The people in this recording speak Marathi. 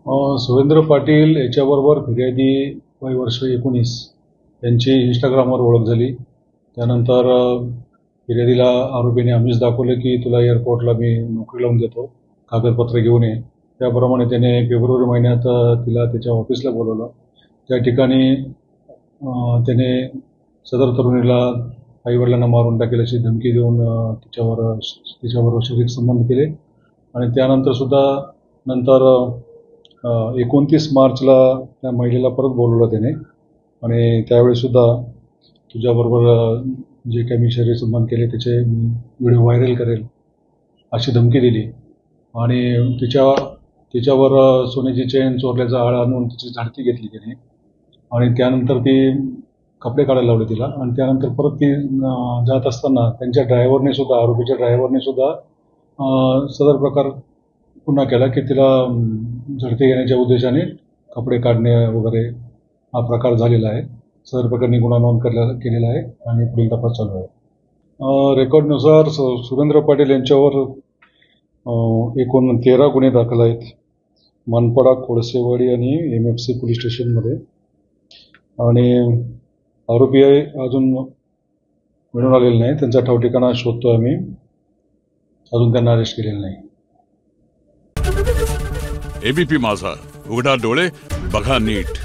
सुरेंद्र पाटील याच्याबरोबर फिर्यादी वय वर्ष 19 यांची इंस्टाग्रामवर ओळख झाली. त्यानंतर फिर्यादीला आरोपीने आमिष दाखवलं की तुला एअरपोर्टला मी नोकरी लावून देतो, कागदपत्र घेऊन ये. त्याप्रमाणे त्याने फेब्रुवारी महिन्यात तिला त्याच्या ऑफिसला बोलवलं. त्या ठिकाणी त्याने सदर तरुणीला आईवडिलांना मारून टाकेल अशी धमकी देऊन तिच्याबरोबर शारीरिक संबंध केले. आणि त्यानंतर सुद्धा नंतर 29 मार्चला त्या महिलेला परत बोलवलं त्याने आणि त्यावेळी सुद्धा तुझ्याबरोबर जे काही मी शरीर संबंध केले त्याचे व्हिडिओ व्हायरल करेल अशी धमकी दिली. आणि तिच्यावर सोन्याची चेन चोरल्याचा आळ आणून तिची झाडती घेतली त्याने. आणि त्यानंतर ती कपडे काढायला लावले तिला. आणि त्यानंतर परत ती जात असताना त्यांच्या ड्रायव्हरने सुद्धा, आरोपीच्या ड्रायव्हरने सुद्धा सदर प्रकार पुन्हा केला की तिला झडती घेण्याच्या उद्देशाने कपडे काढणे वगैरे हा प्रकार झालेला आहे. सदर प्रकरणी गुन्हा नोंद केलेला आहे आणि पुढील तपास चालू आहे. रेकॉर्डनुसार सुरेंद्र पाटील यांच्यावर एकूण 13 गुन्हे दाखल आहेत मनपाडा, कोळसेवाडी आणि MFC पोलीस स्टेशनमध्ये. आणि आरोपी अजून मिळून आलेले नाही. त्यांचा ठावठिकाणा शोधतोय आम्ही. अजून त्यांना अरेस्ट केलेलं नाही. ABP माझा, उघडा डोळे बघा नीट.